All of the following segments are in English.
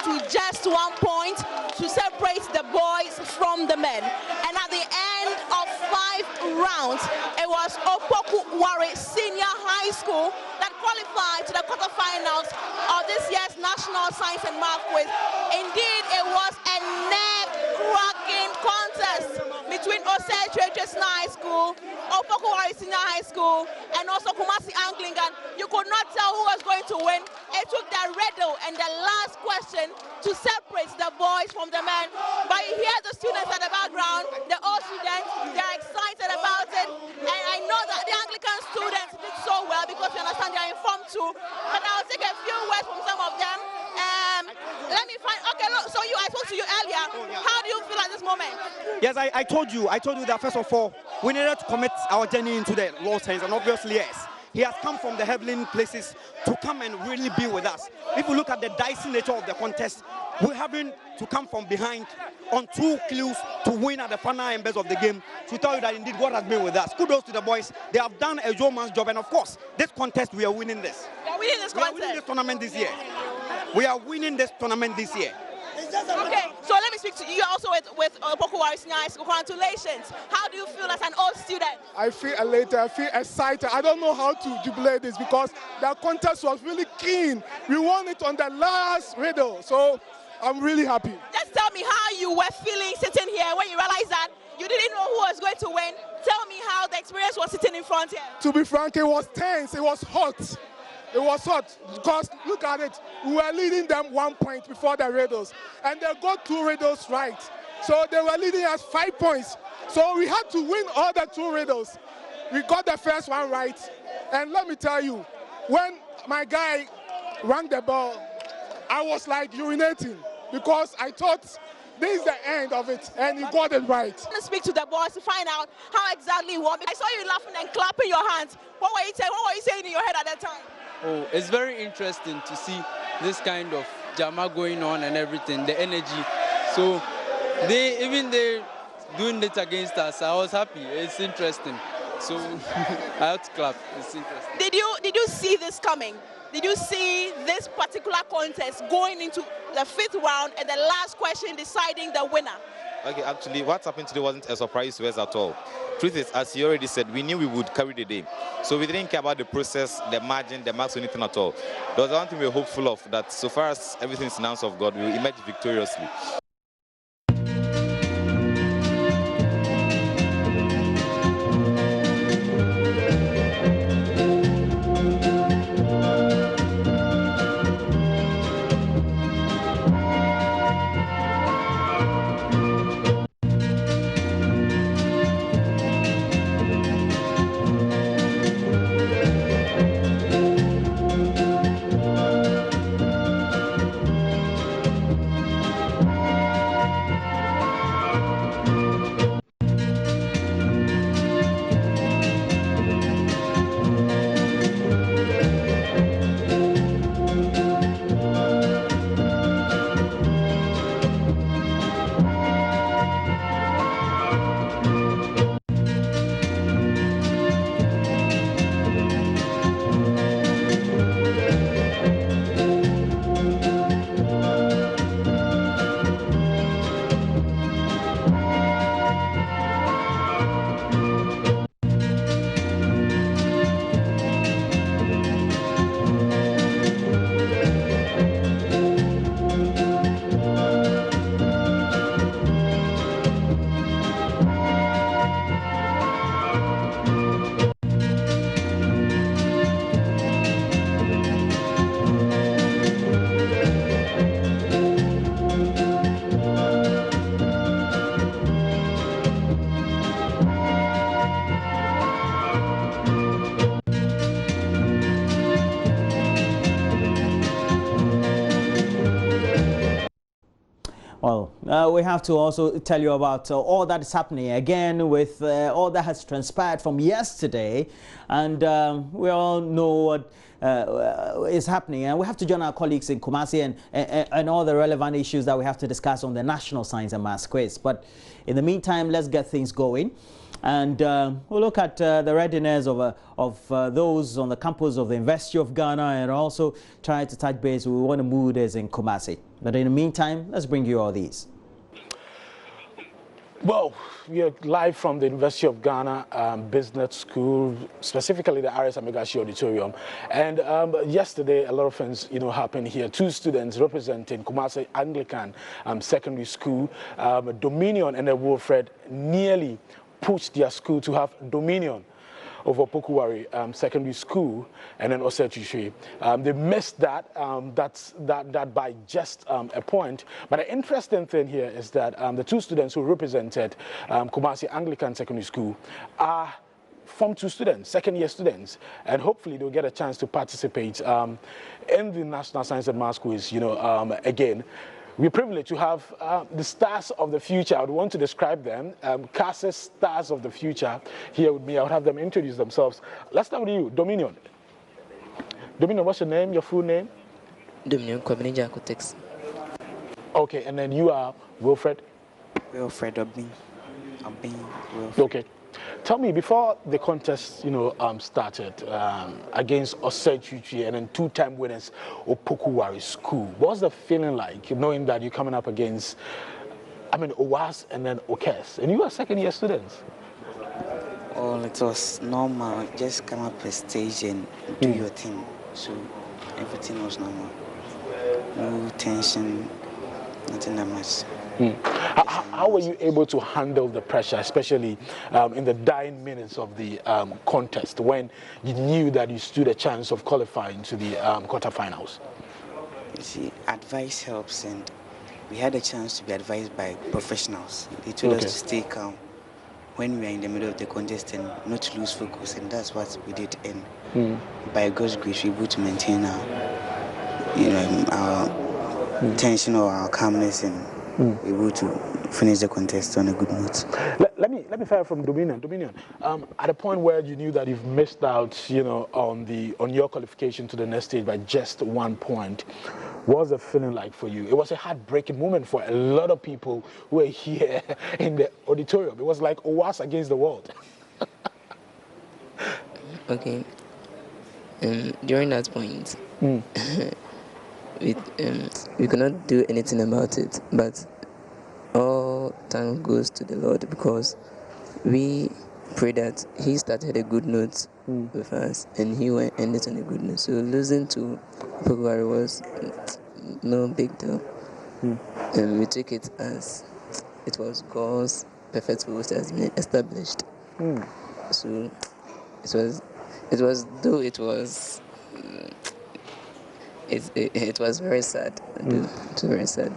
it with just 1 point to separate the boys from the men. And at the end of 5 rounds, it was Opoku Ware Senior High School that qualified to the quarterfinals of this year's National Science and Math Quiz. Indeed, it was a neck-cracking contest between JoyNews High School, Opoku Ware Senior High School, and also Kumasi Anglican. You could not tell who was going to win. It took the riddle and the last question to separate the boys from the men. But you hear the students at the background, the old students, they're excited about it. And I know that the Anglican students did so well because we understand they're informed too. But I'll take a few words from some of them. Let me find, okay, look, so I spoke to you earlier. How do you feel at this moment? Yes, I told you that first of all, we needed to commit our journey into the Lord Science, and obviously, yes, he has come from the heavenly places to come and really be with us. If you look at the dicey nature of the contest, we're having to come from behind on 2 clues to win at the final embers of the game, to tell you that indeed God has been with us. Kudos to the boys. They have done a yeoman's job, and of course, this contest, we are winning this. We are winning this contest. We are winning this tournament this year. We are winning this tournament this year. Okay, so let me speak to you. You're also with Opoku Ware Senior High School. Congratulations. How do you feel as an old student? I feel elated. I feel excited. I don't know how to jubilate this because the contest was really keen. We won it on the last riddle, so I'm really happy. Just tell me how you were feeling sitting here when you realized that you didn't know who was going to win. Tell me how the experience was sitting in front here. To be frank, it was tense. It was hot. It was hot because look at it. We were leading them 1 point before the riddles, and they got 2 riddles right. So they were leading us 5 points. So we had to win all the 2 riddles. We got the first one right, and let me tell you, when my guy rang the bell, I was like urinating because I thought this is the end of it, and he got it right. I'm going to speak to the boys to find out how exactly it was. I saw you laughing and clapping your hands. What were you saying in your head at that time? Oh, it's very interesting to see this kind of drama going on and everything, the energy. So they doing it against us. I was happy. It's interesting. So I had to clap. It's interesting. Did you see this coming? Did you see this particular contest going into the 5th round and the last question deciding the winner? Okay, actually, what happened today wasn't a surprise to us at all. Truth is, as you already said, we knew we would carry the day. So we didn't care about the process, the margin, the marks, or anything at all. There was one thing we were hopeful of, that so far as everything is in the hands of God, we will emerge victoriously. Well, we have to also tell you about all that is happening again with all that has transpired from yesterday, and we all know what is happening, and we have to join our colleagues in Kumasi and all the relevant issues that we have to discuss on the National Science and Maths Quiz. But in the meantime, let's get things going. And we'll look at the readiness of those on the campus of the University of Ghana, and also try to touch base with what the mood is in Kumasi. But in the meantime, let's bring you all these. Well, we are live from the University of Ghana Business School, specifically the RS Amegashi Auditorium. And yesterday, a lot of things, happened here. 2 students representing Kumasi Anglican Secondary School, Dominion and Wilfred, nearly pushed their school to have dominion over Opoku Ware Secondary School, and then OKESS. They missed that, that by just a point. But the interesting thing here is that the 2 students who represented Kumasi Anglican Secondary School are Form 2 students, second-year students, and hopefully they'll get a chance to participate in the National Science and Maths Quiz, again. We're privileged to have the stars of the future. I would want to describe them, KASS stars of the future here with me. I would have them introduce themselves. Let's start with you, Dominion. Dominion, what's your name, your full name? Dominion Kwabene Jacotex. Okay, and then you are Wilfred? Wilfred Obin. Okay. Tell me, before the contest, started against OKESS and then 2-time winners Opoku Ware School, what's the feeling like, knowing that you're coming up against, OWAS and then OKESS, and you are second-year students? Well, it was normal. Just come up a stage and do your thing. So everything was normal. No tension, nothing that much. How were you able to handle the pressure, especially in the dying minutes of the contest, when you knew that you stood a chance of qualifying to the quarterfinals? You see, advice helps, and we had a chance to be advised by professionals. They told us to stay calm when we are in the middle of the contest and not to lose focus, and that's what we did. And by God's grace, we were able to maintain our tension or our calmness, and able to finish the contest on a good note. Let me fire from Dominion. Dominion, at a point where you knew that you've missed out, on your qualification to the next stage by just 1 point, what was the feeling like for you? It was a heartbreaking moment for a lot of people who were here in the auditorium. It was like OWAS against the world. Okay. During that point, we cannot do anything about it, but all thanks goes to the Lord, because we pray that He started a good note with us and He will end it on a good note. So losing to Opoku Ware was no big deal, and we took it as it was God's perfect will has been established. So it was though it was. It was very sad. It was very sad.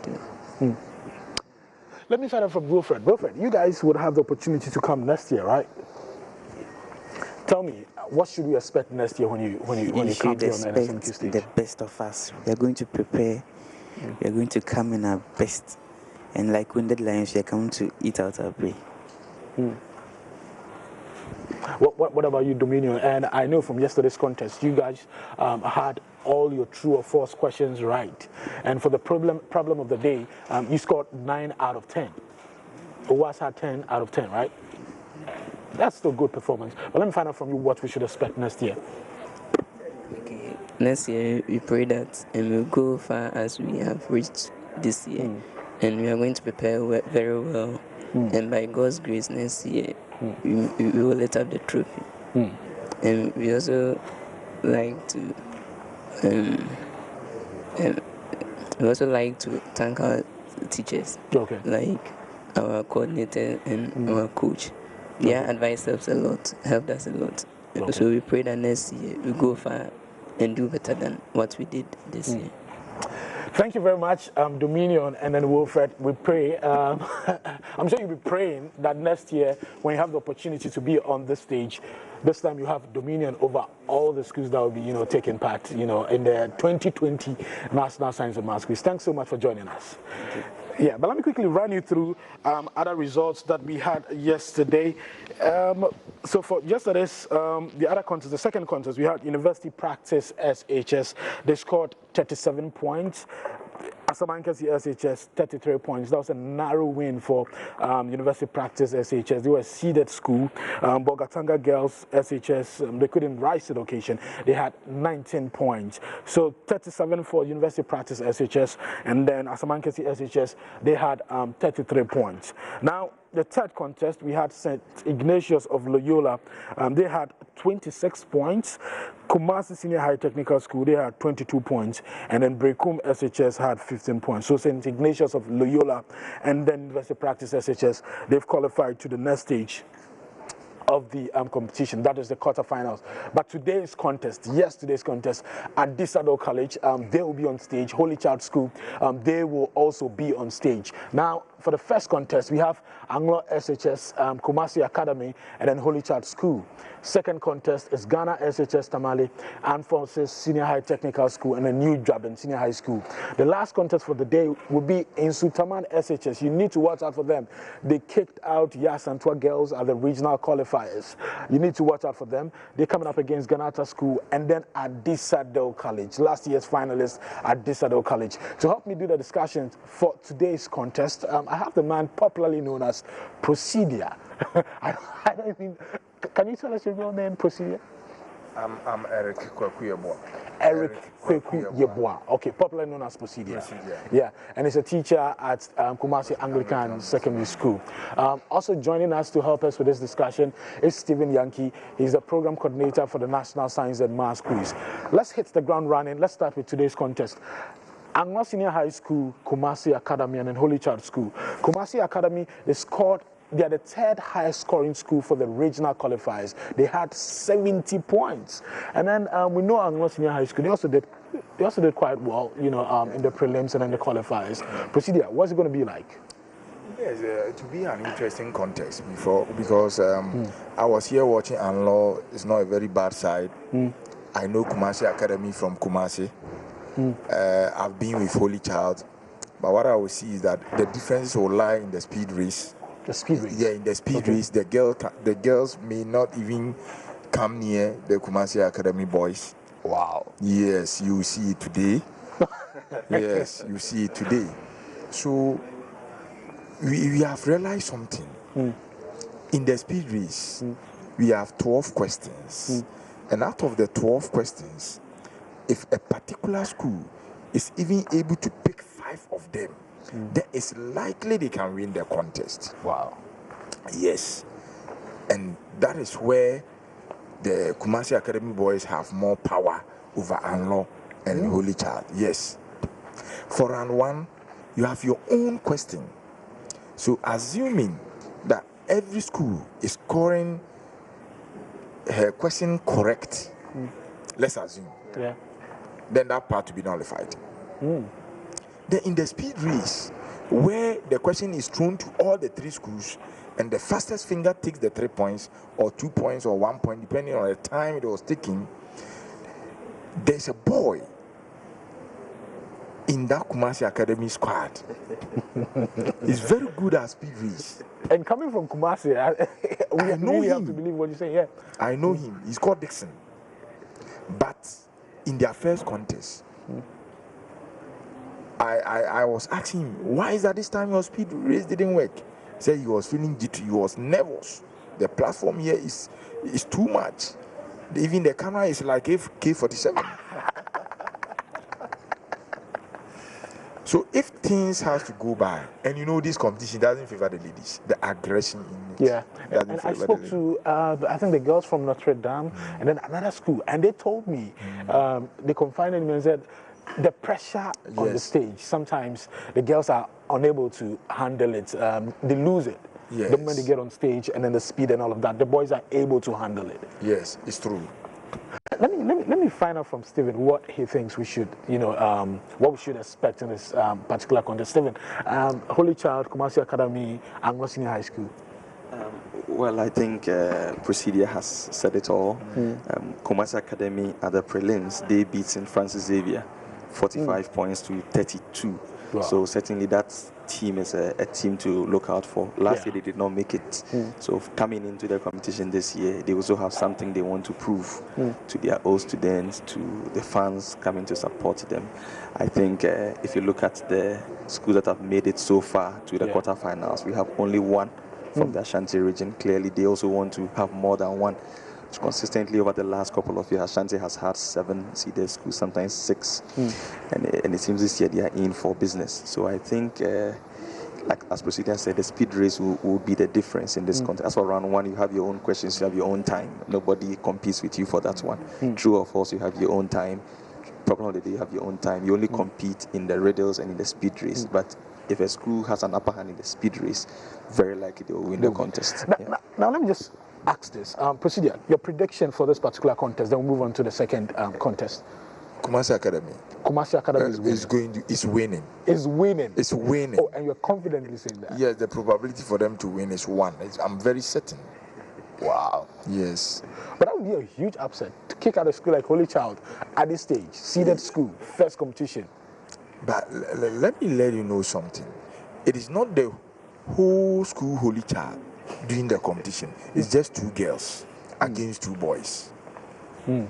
Let me find out from Wilfred. Wilfred, you guys would have the opportunity to come next year, right? Tell me, what should we expect next year when you come here on NSMQ stage? The best of us. We are going to prepare. We are going to come in our best, and like wounded lions, we are coming to eat out our prey. What about you, Dominion? And I know from yesterday's contest, you guys had all your true or false questions right. And for the problem of the day, you scored 9 out of 10. OWAS had 10 out of 10, right? That's still good performance. But let me find out from you what we should expect next year. Okay. Next year, we pray that and we'll go far as we have reached this year. And we are going to prepare very well. And by God's grace, next year, we will let up the trophy. And we also like to thank our teachers, like our coordinator and our coach. Their advice helped us a lot. So we pray that next year we go far and do better than what we did this year. Thank you very much, Dominion and then Wilfred. We pray. I'm sure you'll be praying that next year, when you have the opportunity to be on this stage, this time you have dominion over all the schools that will be, taking part, in the 2020 National Science and Maths Quiz. Thanks so much for joining us. Yeah, but let me quickly run you through other results that we had yesterday. So for yesterday's, the other contest, the second contest, we had University Practice SHS. They scored 37 points. Asamankasi SHS 33 points. That was a narrow win for University Practice SHS. They were a seeded school. Bogatanga Girls SHS, they couldn't rise to the occasion. They had 19 points. So 37 for University Practice SHS, and then Asamankasi SHS, they had 33 points. Now, the third contest, we had St. Ignatius of Loyola. They had 26 points. Kumasi Senior High Technical School, they had 22 points. And then Brekum SHS had 15 points. So St. Ignatius of Loyola and then University Practice SHS, they've qualified to the next stage of the competition. That is the quarterfinals. But today's contest, yesterday's contest at Disado College, they will be on stage. Holy Child School, they will also be on stage. Now, for the first contest, we have Anglo SHS, Kumasi Academy, and then Holy Child School. Second contest is Ghana SHS Tamale, Armed Forces Senior High Technical School, and a New Draben Senior High School. The last contest for the day will be in Sutaman SHS. You need to watch out for them. They kicked out Yasantwa Girls at the regional qualifiers. You need to watch out for them. They're coming up against Ganata School and then at Disado College. Last year's finalists at Disado College. To help me do the discussion for today's contest, I have the man popularly known as Procedure. I don't even. Can you tell us your real name, Procedure? I'm Eric Kweku Yeboah. Eric Kweku Yeboah. Okay, popularly known as Procedure. Yeah, and he's a teacher at Kumasi Anglican Secondary School. Also joining us to help us with this discussion is Stephen Yankee. He's the program coordinator for the National Science and Maths Quiz. Let's hit the ground running. Let's start with today's contest. Anglo Senior High School, Kumasi Academy, and then Holy Child School. Kumasi Academy, they are the third highest scoring school for the regional qualifiers. They had 70 points. And then we know Anglo Senior High School, they also did quite well, you know, in the prelims and then the qualifiers. Procedure, what's it going to be like? Yes, it will be an interesting contest because I was here watching Anglo. It's not a very bad side. I know Kumasi Academy from Kumasi. I've been with Holy Child, but what I will see is that the differences will lie in the speed race. The speed race? Yeah, in the speed race, the girls may not even come near the Kumasi Academy boys. Wow. Yes, you see it today. Yes, you see it today. So we have realized something. In the speed race, we have 12 questions. And out of the 12 questions, if a particular school is even able to pick 5 of them, then it's likely they can win the contest. Wow. Yes. And that is where the Kumasi Academy boys have more power over Anlo and Holy Child. Yes. For round 1, you have your own question. So assuming that every school is scoring her question correct, let's assume. Yeah. Then that part to be nullified. Then in the speed race, where the question is thrown to all the 3 schools, and the fastest finger takes the 3 points, or 2 points, or 1 point, depending on the time it was taking, there's a boy in that Kumasi Academy squad. He's very good at speed race. And coming from Kumasi, we really have to believe what you say. Yeah. I know him. He's called Dixon. But in their first contest, I was asking him, why is that this time your speed race didn't work? He said he was feeling jittery, he was nervous. The platform here is too much. Even the camera is like K47. So if things have to go by, and you know this competition doesn't favor the ladies, the aggression in it. Yeah, and I spoke to, I think the girls from Notre Dame, and then another school, and they told me, they confided in me and said, the pressure on the stage, sometimes the girls are unable to handle it, they lose it. Yes. The moment they get on stage, and then the speed and all of that, the boys are able to handle it. Yes, it's true. Let me find out from Stephen what he thinks we should, what we should expect in this particular contest. Stephen, Holy Child, Kumasi Academy, Anglo Senior High School. Well, I think Procedure has said it all. Kumasi Academy at the prelims, they beat St. Francis Xavier 45 points to 32. Wow. So certainly that team is a team to look out for. Last year they did not make it. So coming into the competition this year, they also have something they want to prove to their old students, to the fans coming to support them. I think if you look at the schools that have made it so far to the quarterfinals, we have only one from the Ashanti region. Clearly, they also want to have more than one. Consistently over the last couple of years, Ashanti has had 7 seeded schools, sometimes 6, and it seems this year they are in for business. So I think, like as President said, the speed race will be the difference in this contest. As for round 1, you have your own questions, you have your own time. Nobody competes with you for that one. True or false, you have your own time. Problem of the day, you have your own time. You only compete in the riddles and in the speed race. But if a school has an upper hand in the speed race, very likely they will win the contest. Now let me just ask this. Procedure, your prediction for this particular contest, then we'll move on to the second contest. Kumasi Academy. Kumasi Academy is winning. Is winning. Is winning. It's winning. Oh, and you're confidently saying that? Yes, the probability for them to win is 1. I'm very certain. Wow. Yes. But that would be a huge upset to kick out a school like Holy Child at this stage, seeded school, first competition. But let me let you know something. It is not the whole school Holy Child doing the competition. It's just 2 girls against 2 boys. Do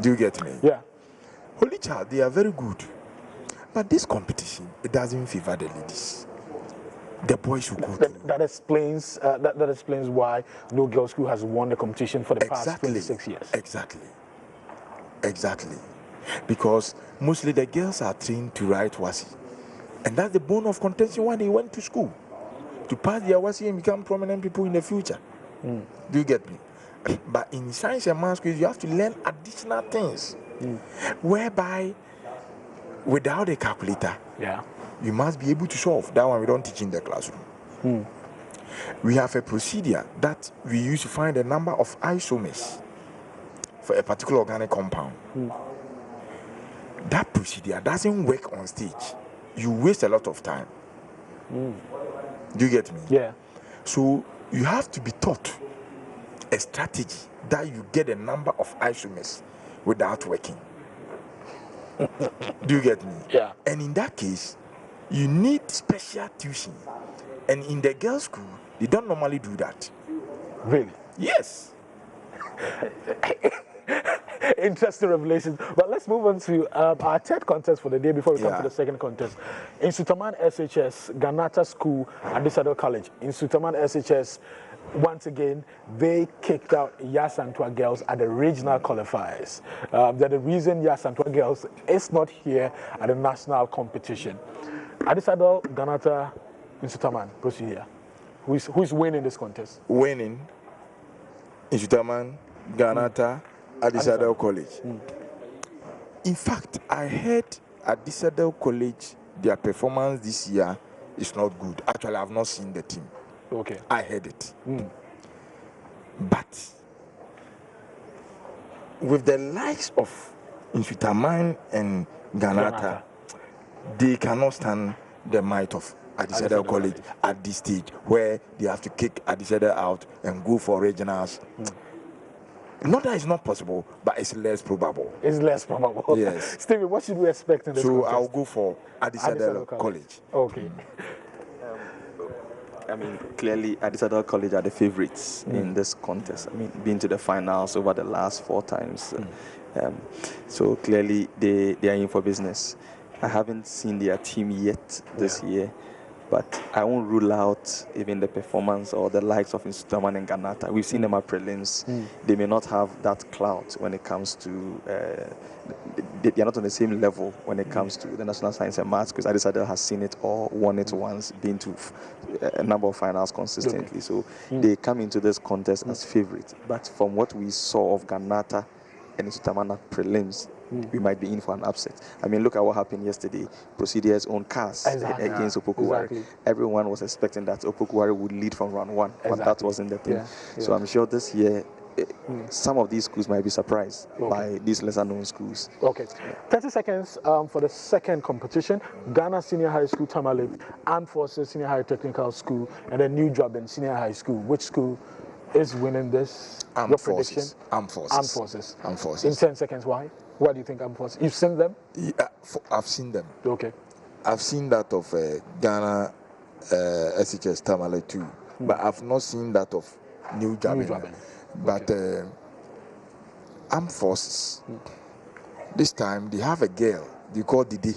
you get me? Yeah. Holy Child, they are very good. But this competition, it doesn't favor the ladies. The boys who go through. That explains that explains why no girls school has won the competition for the past 26 years. Exactly. Because mostly the girls are trained to write WASI. And that's the bone of contention when they went to school. To pass their WASI and become prominent people in the future. Do you get me? But in science and math schools, you have to learn additional things. Whereby, without a calculator, you must be able to solve. That one we don't teach in the classroom. We have a procedure that we use to find the number of isomers for a particular organic compound. That procedure doesn't work on stage. You waste a lot of time. Do you get me? Yeah. So you have to be taught a strategy that you get a number of isomers without working. Do you get me? Yeah. And in that case, you need special tuition. And in the girls' school, they don't normally do that. Really? Yes. Interesting revelations. But let's move on to our third contest for the day before we come to the second contest. In Sutaman SHS, Ganata School at Disadel College. In Sutaman SHS, once again, they kicked out Yasantwa girls at the regional qualifiers. The reason Yasantwa girls is not here at the national competition. At Disadel, Ganata, in Sutaman, proceed here. Who's winning this contest? Winning in Sutaman, Ganata, at Disadel College. In fact, I heard at Disadel College their performance this year is not good. Actually, I've not seen the team. Okay. I heard it. But with the likes of Insutaman and Ganata, they cannot stand the might of Adisadel College at this stage where they have to kick Adisadel out and go for regionals. Not that it's not possible, but it's less probable. It's less probable. Yes. Stevie, what should we expect in this contest? I'll go for Adisadel College. Okay. I mean, clearly, Adisadel College are the favorites in this contest. I mean, been to the finals over the last 4 times. So clearly, they are in for business. I haven't seen their team yet this year, but I won't rule out even the performance or the likes of Insutaman and Ganata. We've seen them at prelims. They may not have that clout when it comes to, they are not on the same level when it comes to the National Science and Maths, because Adisadel has seen it all, won it once, been to a number of finals consistently. So they come into this contest as favorites. But from what we saw of Ganata and Insutaman at prelims, we might be in for an upset. I mean, look at what happened yesterday. Proceed's own KASS against Opoku Ware. Everyone was expecting that Opoku Ware would lead from round 1, but that wasn't the thing. So I'm sure this year, some of these schools might be surprised by these lesser-known schools. Okay. 30 seconds for the second competition. Ghana Senior High School, Tamale, Armed Forces Senior High Technical School, and then New Joburg Senior High School. Which school is winning this? Your prediction? Armed Forces. Armed Forces. Armed Forces. In 10 seconds, why? Why do you think Armed Forces? You've seen them? Yeah, I've seen them. Okay. I've seen that of Ghana SHS Tamale too, but I've not seen that of New Japan. But Armed Forces, this time they have a girl they call Didi.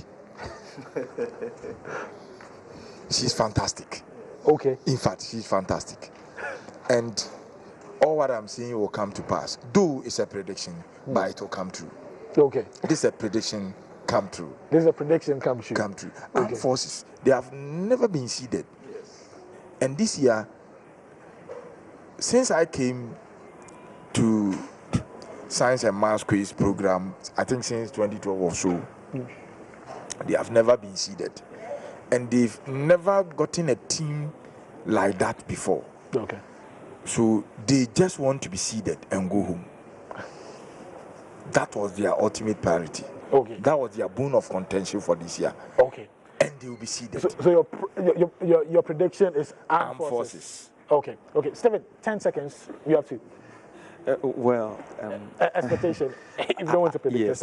She's fantastic. Okay. In fact, she's fantastic. And all what I'm saying will come to pass. Though it's a prediction, but it will come true. Okay. This is a prediction come true. This is a prediction come true. Come true. Okay. Armed Forces, they have never been seeded. Yes. And this year, since I came to Science and Maths Quiz program, I think since 2012 or so, they have never been seeded. And they've never gotten a team like that before. Okay. So they just want to be seeded and go home. That was their ultimate priority. Okay. That was their boon of contention for this year. Okay. And they will be seeded. So your prediction is Armed Forces. Okay. Okay. Stephen, 10 seconds. You have to. Expectation. If you don't want to predict, yes,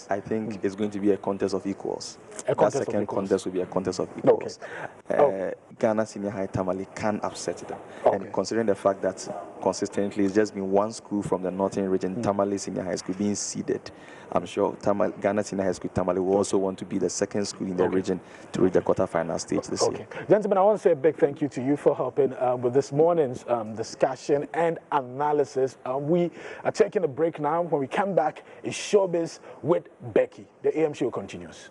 I think it's going to be a contest of equals. The second contest will be a contest of equals. Okay. Ghana Senior High Tamale can upset them. Okay. And considering the fact that consistently it's just been one school from the northern region, Tamale Senior High School, being seeded, I'm sure Ghana Senior High School Tamale will also want to be the second school in the region to reach the quarterfinal stage this year. Gentlemen, I want to say a big thank you to you for helping with this morning's discussion and analysis. We are taking a break now. When we come back, it's Showbiz with Becky. The AM show continues.